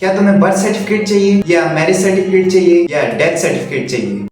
क्या तुम्हें birth certificate चाहिए या मैरिज सर्टिफिकेट चाहिए या डेथ सर्टिफिकेट चाहिए?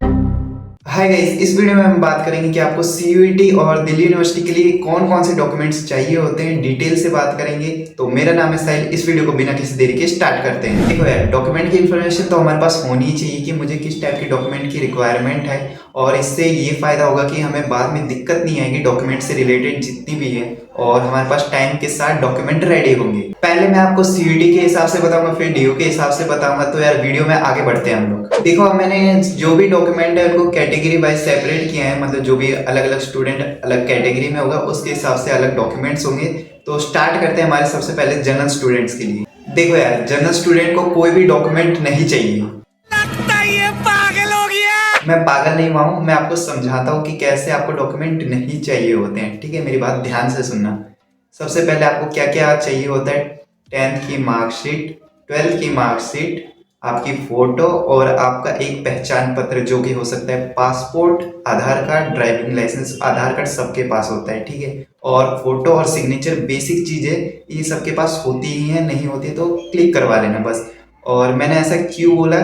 हाय गाइस, इस वीडियो में हम बात करेंगे कि आपको सीयूईटी और दिल्ली यूनिवर्सिटी के लिए कौन कौन से डॉक्यूमेंट्स चाहिए होते हैं, डिटेल से बात करेंगे। तो मेरा नाम है साहिल। इस वीडियो को बिना किसी देरी के स्टार्ट करते हैं। देखो यार, डॉक्यूमेंट की इन्फॉर्मेशन तो हमारे पास होनी ही चाहिए कि मुझे किस टाइप के डॉक्यूमेंट की रिक्वायरमेंट है, और इससे ये फायदा होगा कि हमें बाद में दिक्कत नहीं आएगी डॉक्यूमेंट से रिलेटेड जितनी भी है, और हमारे पास टाइम के साथ डॉक्यूमेंट रेडी होंगे। पहले मैं आपको सीयूईटी के हिसाब से बताऊंगा, फिर डीयू के हिसाब से बताऊंगा। तो यार वीडियो में आगे बढ़ते हैं हम लोग। देखो, अब मैंने जो भी डॉक्यूमेंट है उनको कैटेगरी वाइज सेपरेट किया है, मतलब जो भी अलग अलग स्टूडेंट अलग कैटेगरी में होगा उसके हिसाब से अलग डॉक्यूमेंट्स होंगे। तो स्टार्ट करते हैं हमारे सबसे पहले जनरल स्टूडेंट्स के लिए। देखो यार, जनरल स्टूडेंट को कोई भी डॉक्यूमेंट नहीं चाहिए। ये पागल हो गया। मैं पागल नहीं हुआ हूँ, मैं आपको समझाता हूँ कि कैसे आपको डॉक्यूमेंट नहीं चाहिए होते हैं। ठीक है, मेरी बात ध्यान से सुनना। सबसे पहले आपको क्या क्या चाहिए होता है? 10th की मार्कशीट, 12th की मार्कशीट, आपकी फोटो और आपका एक पहचान पत्र, जो कि हो सकता है पासपोर्ट, आधार कार्ड, ड्राइविंग लाइसेंस। आधार कार्ड सबके पास होता है, ठीक है। और फोटो और सिग्नेचर बेसिक चीजें ये सबके पास होती ही है, नहीं होती तो क्लिक करवा लेना बस। और मैंने ऐसा क्यों बोला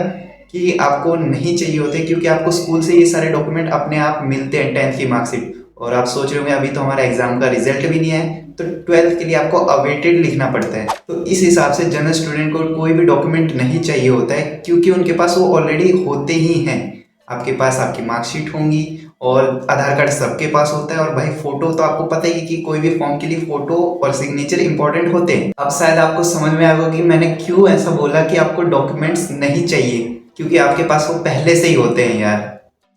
कि आपको नहीं चाहिए होते, क्योंकि आपको स्कूल से ये सारे डॉक्यूमेंट अपने आप मिलते हैं। 10th की मार्कशीट, और आप सोच रहे होंगे अभी तो हमारा एग्जाम का रिजल्ट भी नहीं है, तो 12th के लिए आपको अवेटेड लिखना पड़ता है। तो इस हिसाब से जनरल स्टूडेंट को कोई भी डॉक्यूमेंट नहीं चाहिए होता है, क्योंकि उनके पास वो ऑलरेडी होते ही हैं। आपके पास आपकी मार्कशीट होंगी और आधार कार्ड सबके पास होता है। और भाई फोटो तो आपको पता ही कि कोई भी फॉर्म के लिए फोटो और सिग्नेचर इंपॉर्टेंट होते हैं। अब शायद आपको समझ में आएगा कि मैंने क्यों ऐसा बोला कि आपको डॉक्यूमेंट्स नहीं चाहिए, क्योंकि आपके पास वो पहले से ही होते हैं यार।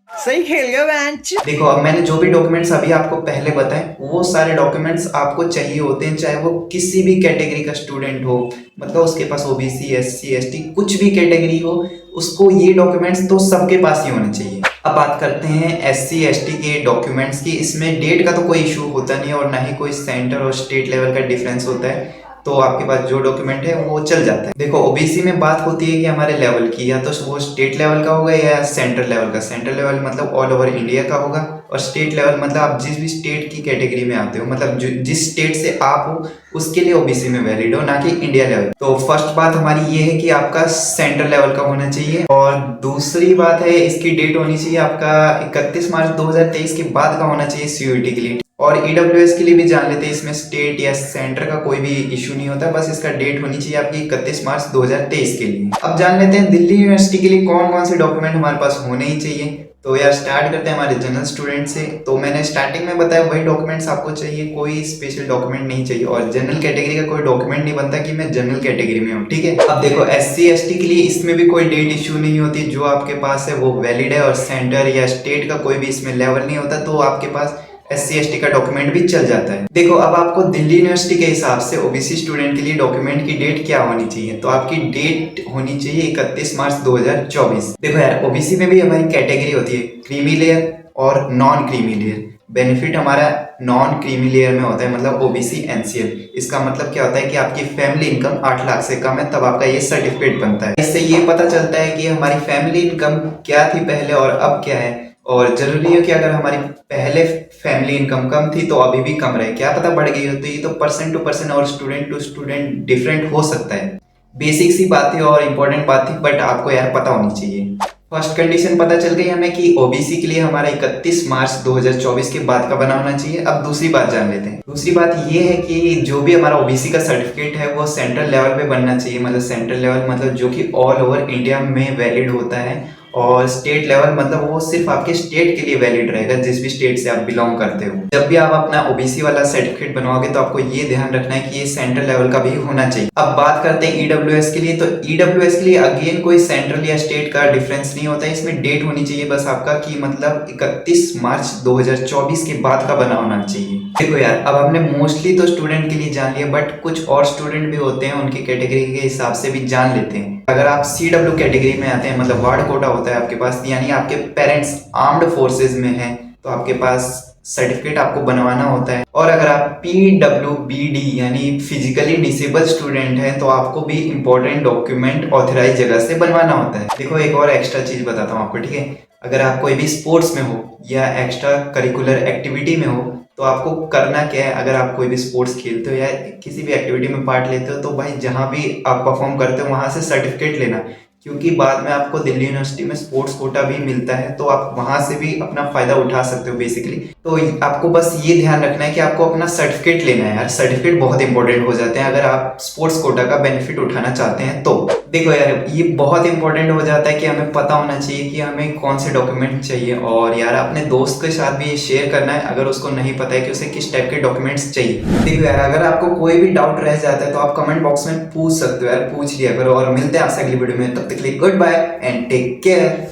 सही खेल गया बेंच। देखो, अब मैंने जो भी डॉक्यूमेंट्स अभी आपको पहले बताए वो सारे डॉक्यूमेंट्स आपको चाहिए होते हैं, चाहे वो किसी भी कैटेगरी का स्टूडेंट हो। मतलब उसके पास ओबीसी, एससी, एसटी कुछ भी कैटेगरी हो, उसको ये डॉक्यूमेंट्स तो सबके पास ही होने चाहिए। अब बात करते हैं एससी एसटी के डॉक्यूमेंट्स की। इसमें डेट का तो कोई इशू होता नहीं, और ना ही कोई सेंटर और स्टेट लेवल का डिफरेंस होता है। तो आपके पास जो डॉक्यूमेंट है वो चल जाता है। देखो, ओबीसी में बात होती है कि हमारे लेवल की, या तो वो स्टेट लेवल का होगा या सेंट्रल लेवल का। सेंट्रल लेवल मतलब ऑल ओवर इंडिया का होगा, और स्टेट लेवल मतलब आप जिस भी स्टेट की कैटेगरी में आते हो, मतलब जिस स्टेट से आप हो उसके लिए ओबीसी में वैलिड हो, ना कि इंडिया लेवल। तो फर्स्ट बात हमारी ये है कि आपका सेंट्रल लेवल का होना चाहिए, और दूसरी बात है इसकी डेट होनी चाहिए आपका 31 मार्च 2023 के बाद का होना चाहिए सीयूईटी के लिए। और ईडब्ल्यूएस के लिए भी जान लेते हैं, इसमें स्टेट या सेंटर का कोई भी इशू नहीं होता, बस इसका डेट होनी चाहिए आपकी 31 मार्च 2023 के लिए। अब जान लेते हैं दिल्ली यूनिवर्सिटी के लिए कौन कौन से डॉक्यूमेंट हमारे पास होने ही चाहिए। तो यार स्टार्ट करते हैं हमारे जनरल स्टूडेंट से। तो मैंने स्टार्टिंग में बताया वही डॉक्यूमेंट्स आपको चाहिए, कोई स्पेशल डॉक्यूमेंट नहीं चाहिए। और जनरल कैटेगरी का कोई डॉक्यूमेंट नहीं बनता कि मैं जनरल कैटेगरी में हूँ, ठीक है। अब देखो, एससी एसटी के लिए इसमें भी कोई डेट इशू नहीं होती, जो आपके पास है वो वैलिड है, और सेंटर या स्टेट का कोई भी इसमें लेवल नहीं होता, तो आपके पास एससी एसटी का डॉक्यूमेंट भी चल जाता है। देखो, अब आपको दिल्ली यूनिवर्सिटी के हिसाब से ओबीसी स्टूडेंट के लिए डॉक्यूमेंट की डेट क्या होनी चाहिए, तो आपकी डेट होनी चाहिए 31 मार्च 2024। देखो यार, ओबीसी में भी हमारी कैटेगरी होती है क्रीमी लेयर और नॉन क्रीमी लेयर। बेनिफिट हमारा नॉन क्रीमी लेयर में होता है, मतलब ओबीसी एनसीएल। इसका मतलब क्या होता है कि आपकी फैमिली इनकम 8 लाख से कम है, तब आपका ये सर्टिफिकेट बनता है। इससे ये पता चलता है कि हमारी फैमिली इनकम क्या थी पहले और अब क्या है। और जरूरी है कि अगर हमारी पहले फैमिली इनकम कम थी तो अभी भी कम रहे, क्या पता बढ़ गई हो। तो ये तो पर्सन टू पर्सन और स्टूडेंट टू स्टूडेंट डिफरेंट हो सकता है। बेसिक सी बात थी और इम्पोर्टेंट बात थी, बट आपको यार पता होनी चाहिए। फर्स्ट कंडीशन पता चल गई हमें कि ओबीसी के लिए हमारा 31 मार्च 2024 के बाद का बना होना चाहिए। अब दूसरी बात जान लेते हैं। दूसरी बात ये है कि जो भी हमारा ओबीसी का सर्टिफिकेट है वो सेंट्रल लेवल पे बनना चाहिए। मतलब सेंट्रल लेवल मतलब जो कि ऑल ओवर इंडिया में वैलिड होता है, और स्टेट लेवल मतलब वो सिर्फ आपके स्टेट के लिए वैलिड रहेगा, जिस भी स्टेट से आप बिलोंग करते हो। जब भी आप अपना ओबीसी वाला सर्टिफिकेट बनवाओगे तो आपको ये ध्यान रखना है कि ये सेंट्रल लेवल का भी होना चाहिए। अब बात करते हैं ईडब्ल्यूएस के लिए। तो ईडब्ल्यूएस के लिए अगेन कोई सेंट्रल या स्टेट का डिफरेंस नहीं होता है, इसमें डेट होनी चाहिए बस आपका कि मतलब 31 मार्च 2024 के बाद का बना होना चाहिए। देखो यार, अब हमने मोस्टली तो स्टूडेंट के लिए जान लिया, बट कुछ और स्टूडेंट भी होते हैं, उनकी कैटेगरी के हिसाब से भी जान लेते हैं। अगर आप सीडब्ल्यू कैटेगरी में आते हैं, मतलब वार्ड कोटा होता है आपके पास, यानी आपके पेरेंट्स आर्म्ड फोर्सेज में हैं, तो आपके पास सर्टिफिकेट आपको बनवाना होता है। और अगर आप पीडब्ल्यूबीडी यानी फिजिकली डिसेबल स्टूडेंट हैं, तो आपको भी इंपॉर्टेंट डॉक्यूमेंट ऑथराइज जगह से बनवाना होता है। देखो, एक और एक्स्ट्रा चीज बताता हूँ आपको, ठीक है। अगर आप कोई भी स्पोर्ट्स में हो या एक्स्ट्रा करिकुलर एक्टिविटी में हो, तो आपको करना क्या है, अगर आप कोई भी स्पोर्ट्स खेलते हो या किसी भी एक्टिविटी में पार्ट लेते हो, तो भाई जहाँ भी आप परफॉर्म करते हो वहाँ से सर्टिफिकेट लेना, क्योंकि बाद में आपको दिल्ली यूनिवर्सिटी में स्पोर्ट्स कोटा भी मिलता है, तो आप वहाँ से भी अपना फ़ायदा उठा सकते हो बेसिकली। तो आपको बस ये ध्यान रखना है कि आपको अपना सर्टिफिकेट लेना है यार, सर्टिफिकेट बहुत इंपॉर्टेंट हो जाते हैं अगर आप स्पोर्ट्स कोटा का बेनिफिट उठाना चाहते हैं। तो देखो यार, ये बहुत इंपॉर्टेंट हो जाता है कि हमें पता होना चाहिए कि हमें कौन से डॉक्यूमेंट चाहिए, और यार अपने दोस्त के साथ भी शेयर करना है अगर उसको नहीं पता है कि उसे किस टाइप के डॉक्यूमेंट्स चाहिए। देखो यार, अगर आपको कोई भी डाउट रह जाता है तो आप कमेंट बॉक्स में पूछ सकते हो यार, पूछ लिया करो। और मिलते हैं आपसे अगली वीडियो में, तब तक के लिए good bye and take care.